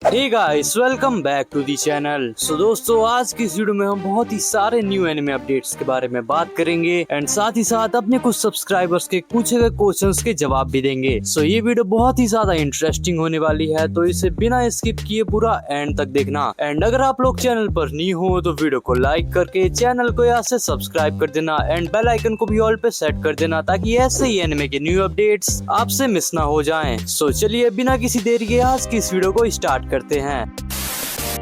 Hey guys, welcome back to the channel. So दोस्तों, आज की इस वीडियो में हम बहुत ही सारे न्यू एनिमे अपडेट्स के बारे में बात करेंगे एंड साथ ही साथ अपने कुछ सब्सक्राइबर्स के पूछे गए क्वेश्चंस के जवाब भी देंगे। सो ये वीडियो बहुत ही ज्यादा इंटरेस्टिंग होने वाली है, तो इसे बिना स्किप किए पूरा एंड तक देखना। एंड अगर आप लोग चैनल पर न्यू हो तो वीडियो को लाइक करके चैनल को यहाँ से सब्सक्राइब कर देना एंड बेल आइकन को भी ऑल पे सेट कर देना, ताकि ऐसे ही एनिमे के न्यू अपडेट्स आपसे मिस ना हो जाएं। सो चलिए बिना किसी देरी के आज की इस वीडियो को स्टार्ट करते हैं।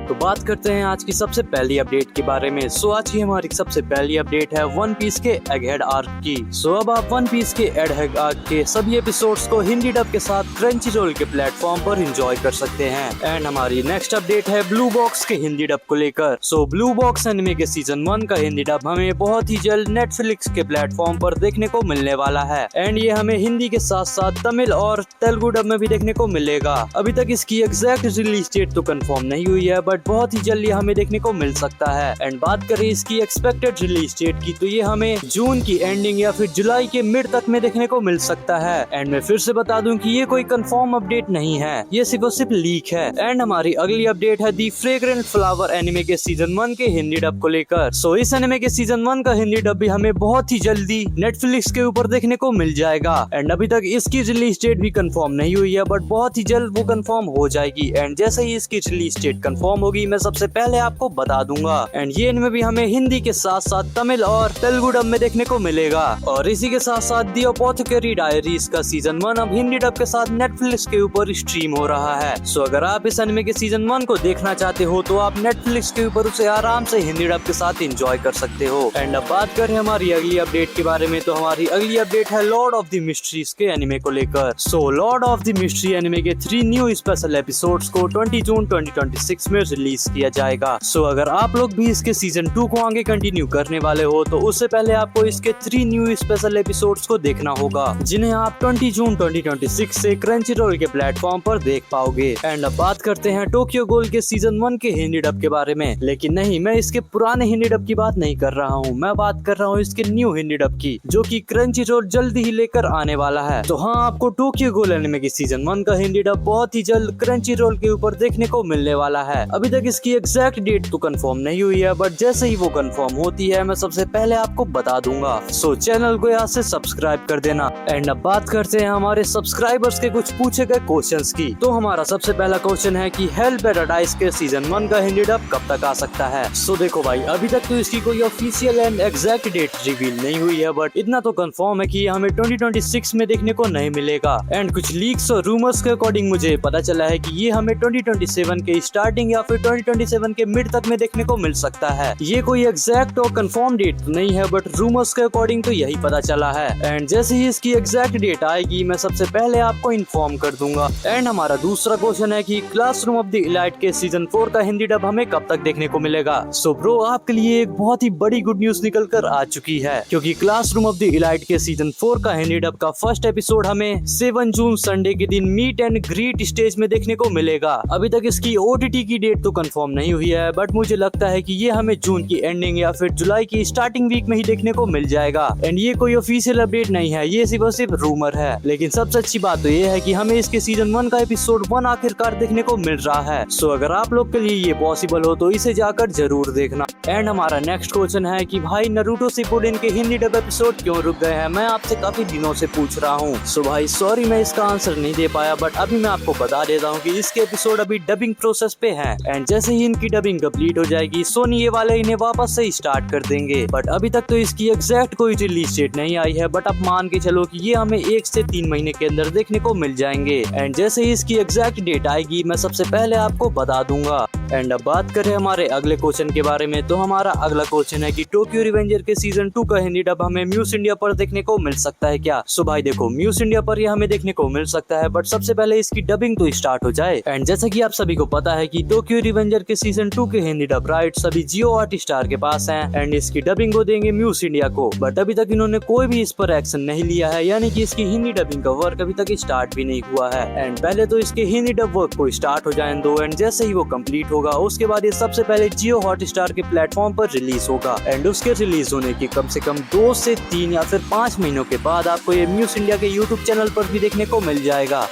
तो बात करते हैं आज की सबसे पहली अपडेट के बारे में। सो आज की हमारी सबसे पहली अपडेट है वन पीस के एगहेड आर्क की। सो अब आप वन पीस के एगहेड आर्क के सभी एपिसोड्स को हिंदी डब के साथ क्रंचीरोल के प्लेटफॉर्म पर एंजॉय कर सकते हैं। एंड हमारी नेक्स्ट अपडेट है ब्लू बॉक्स के हिंदी डब को लेकर। सो ब्लू बॉक्स एनिमे के सीजन 1 का हिंदी डब हमें बहुत ही जल्द नेटफ्लिक्स के प्लेटफॉर्म पर देखने को मिलने वाला है एंड ये हमें हिंदी के साथ साथ तमिल और तेलुगु डब में भी देखने को मिलेगा। अभी तक इसकी एग्जैक्ट रिलीज डेट तो कंफर्म नहीं हुई है, बट बहुत ही जल्दी हमें देखने को मिल सकता है। एंड बात करें इसकी एक्सपेक्टेड रिलीज डेट की, तो ये हमें जून की एंडिंग या फिर जुलाई के मिड तक में देखने को मिल सकता है। एंड मैं फिर से बता दूं कि ये कोई कंफर्म अपडेट नहीं है, ये सिर्फ लीक है। एंड हमारी अगली अपडेट है दी फ्रेग्रेंट फ्लावर एनिमे के सीजन 1 के हिंदी डब को लेकर। सो इस एनिमे के सीजन 1 का हिंदी डब भी हमें बहुत ही जल्दी नेटफ्लिक्स के ऊपर देखने को मिल जाएगा। एंड अभी तक इसकी रिलीज डेट भी कंफर्म नहीं हुई है, बट बहुत ही जल्द वो कंफर्म हो जाएगी। एंड जैसे ही इसकी रिलीज डेट कंफर्म होगी मैं सबसे पहले आपको बता दूंगा। एंड ये एनिमे भी हमें हिंदी के साथ साथ तमिल और तेलुगु डब में देखने को मिलेगा। और इसी के साथ साथ दी अपोथेकेरी डायरीज का सीजन 1 अब हिंदी डब के साथ नेटफ्लिक्स के ऊपर स्ट्रीम हो रहा है। सो अगर आप इस एनिमे के सीजन 1 को देखना चाहते हो तो आप नेटफ्लिक्स के ऊपर उसे आराम से हिंदी डब के साथ एंजॉय कर सकते हो। एंड अब बात करें हमारी अगली अपडेट के बारे में, तो हमारी अगली अपडेट है लॉर्ड ऑफ द मिस्ट्रीज के एनिमे को लेकर। So lord of the mystery anime के 3 न्यू स्पेशल एपिसोड्स को 20 जून 2026 में रिलीज किया जाएगा। सो अगर आप लोग भी इसके सीजन 2 को आगे कंटिन्यू करने वाले हो तो उससे पहले आपको इसके 3 न्यू स्पेशल एपिसोड्स को देखना होगा, जिन्हें आप 20 जून 2026 से क्रंचीरोल के प्लेटफॉर्म पर देख पाओगे। एंड अब बात करते हैं टोक्यो गोल के सीजन 1 के हिंदी डब के बारे में। लेकिन नहीं, मैं इसके पुराने हिंदी डब की बात नहीं कर रहा हूँ, मैं बात कर रहा हूँ इसके न्यू हिंदी डब की, जो कि क्रंचीरोल जल्दी ही लेकर आने वाला है। तो हाँ, आपको टोक्यो गोल एनिमे की सीजन 1 का हिंदी डब बहुत ही जल्द क्रंचीरोल के ऊपर देखने को मिलने वाला है। अभी तक इसकी एग्जैक्ट डेट तो कंफर्म नहीं हुई है, बट जैसे ही वो कंफर्म होती है मैं सबसे पहले आपको बता दूंगा। सो चैनल को यहाँ से सब्सक्राइब कर देना। एंड अब बात करते हैं हमारे सब्सक्राइबर्स के कुछ पूछे गए क्वेश्चंस की। तो हमारा सबसे पहला क्वेश्चन है कि हेल पैराडाइज के सीजन 1 का हिंदी डब कब तक आ सकता है। सो देखो भाई, अभी तक तो इसकी कोई official and exact date reveal नहीं हुई है, बट इतना तो कंफर्म है कि ये हमें 2026 में देखने को नहीं मिलेगा। एंड कुछ लीक्स और रूमर्स के अकॉर्डिंग मुझे पता चला है कि ये हमें 2027 के स्टार्टिंग या फिर 2027 के मिड तक में देखने को मिल सकता है। ये कोई एग्जैक्ट और कंफर्म डेट नहीं है, बट रूमर्स के अकॉर्डिंग तो यही पता चला है। एंड जैसे ही इसकी एग्जैक्ट डेट आएगी मैं सबसे पहले आपको इन्फॉर्म कर दूंगा। एंड हमारा दूसरा क्वेश्चन है कि क्लासरूम ऑफ द इलाइट के सीजन 4 का हिंदी डब हमें कब तक देखने को मिलेगा। सो ब्रो, आपके लिए एक बहुत ही बड़ी गुड न्यूज निकल कर आ चुकी है, क्योंकि क्लासरूम ऑफ द इलाइट के सीजन 4 का हिंदी डब का फर्स्ट एपिसोड हमें 7 जून संडे के दिन मीट एंड ग्रीट स्टेज में देखने को मिलेगा। अभी तक इसकी OTT की डेट तो कंफर्म नहीं हुई है, बट मुझे लगता है कि ये हमें जून की एंडिंग या फिर जुलाई की स्टार्टिंग वीक में ही देखने को मिल जाएगा। एंड ये कोई ऑफिशियल अपडेट नहीं है, ये सिर्फ रूमर है। लेकिन सबसे अच्छी बात तो ये है कि हमें इसके सीजन 1 का एपिसोड 1 आखिरकार देखने को मिल रहा है। सो अगर आप लोग के लिए ये पॉसिबल हो तो इसे जाकर जरूर देखना। एंड हमारा नेक्स्ट क्वेश्चन है कि भाई नारुतो शिपुडेन के हिंदी डब एपिसोड क्यों रुक गए हैं, मैं आपसे काफी दिनों से पूछ रहा हूँ। सो भाई सॉरी, मैं इसका आंसर नहीं दे पाया, बट अभी मैं आपको बता देता हूँ कि इसके एपिसोड अभी डबिंग प्रोसेस पे है। एंड जैसे ही इनकी डबिंग कंप्लीट हो जाएगी सोनी ये वाले इन्हें वापस से स्टार्ट कर देंगे। बट अभी तक तो इसकी एग्जैक्ट कोई रिलीज डेट नहीं आई है, बट अब मान के चलो कि ये हमें 1 से 3 महीने के अंदर देखने को मिल जाएंगे। एंड जैसे ही इसकी एग्जैक्ट डेट आएगी मैं सबसे पहले आपको बता दूंगा। एंड अब बात करें हमारे अगले क्वेश्चन के बारे में, तो हमारा अगला क्वेश्चन है कि टोक्यो रिवेंजर के सीजन 2 का हिंदी डब हमें म्यूज इंडिया पर देखने को मिल सकता है क्या। सो भाई देखो, म्यूज इंडिया पर ये हमें देखने को मिल सकता है, बट सबसे पहले इसकी डबिंग तो स्टार्ट हो जाए। एंड जैसा कि आप सभी को पता है कि टोक्यो रिवेंजर के सीजन 2 के हिंदी डब राइट्स अभी जियो हॉटस्टार के पास हैं एंड इसकी डबिंग वो देंगे म्यूज इंडिया को। बट अभी तक इन्होंने कोई भी इस पर एक्शन नहीं लिया है, यानी कि इसकी हिंदी डबिंग का वर्क अभी तक स्टार्ट भी नहीं हुआ है। एंड पहले तो इसके हिंदी डब वर्क को स्टार्ट हो जाए दो, एंड जैसे ही वो कंप्लीट होगा उसके बाद ये सबसे पहले जियो हॉटस्टार के प्लेटफॉर्म पर रिलीज होगा। एंड उसके रिलीज होने की कम से कम 2 से 3 या फिर 5 महीनों के बाद आपको ये म्यूज इंडिया के यूट्यूब चैनल पर भी देखने को मिल जाएगा।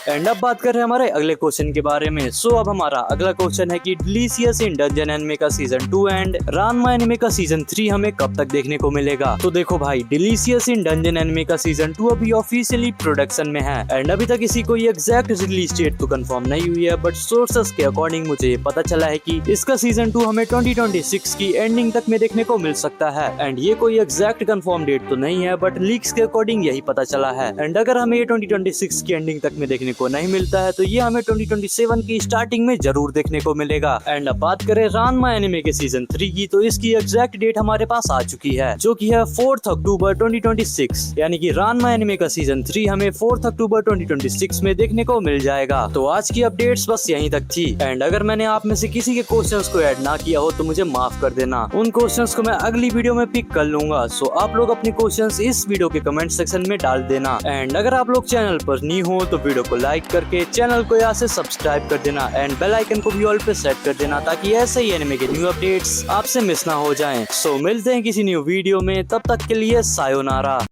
एंड अब बात कर रहे हैं हमारे अगले क्वेश्चन के बारे में। सो अब हमारा अगला क्वेश्चन है कि डिलीशियस इन डंजन एनिमे का सीजन 2 एंड रानमा एनिमे का सीजन 3 हमें कब तक देखने को मिलेगा। तो देखो भाई, डिलीशियस इन डंजन एनिमे का सीजन 2 अभी ऑफिशियली प्रोडक्शन में है एंड अभी तक इसी कोई एग्जैक्ट रिलीज डेट तो कंफर्म नहीं हुई है, बट सोर्सेस के अकॉर्डिंग मुझे ये पता चला है कि इसका सीजन 2 हमें 2026 की एंडिंग तक में देखने को मिल सकता है। एंड ये कोई एग्जैक्ट कंफर्म डेट तो नहीं है, बट लीक्स के अकॉर्डिंग यही पता चला है। एंड अगर हमें ये 2026 की एंडिंग तक में देखने को नहीं मिलता है तो ये हमें 2027 की स्टार्टिंग में जरूर देखने को मिलेगा। एंड अब बात करें रानमा एनिमे के सीजन 3 की, तो इसकी एग्जैक्ट डेट हमारे पास आ चुकी है, जो कि है 4 अक्टूबर 2026। यानी कि रानमा एनिमे का सीजन 3 हमें 4 अक्टूबर 2026 में देखने को मिल जाएगा। तो आज की अपडेट्स बस यहीं तक थी। एंड अगर मैंने आप में से किसी के क्वेश्चंस को ऐड ना किया हो तो मुझे माफ कर देना, उन क्वेश्चंस को मैं अगली वीडियो में पिक कर लूंगा। सो आप लोग अपने क्वेश्चंस इस वीडियो के कमेंट सेक्शन में डाल देना। एंड अगर आप लोग चैनल पर न्यू हो तो वीडियो को लाइक करके चैनल को यहाँ से सब्सक्राइब कर देना एंड बेल आइकन को भी ऑल पे सेट कर देना, ताकि ऐसे ही एनिमे के न्यू अपडेट्स आपसे मिस ना हो जाएं। सो मिलते हैं किसी न्यू वीडियो में, तब तक के लिए सायोनारा।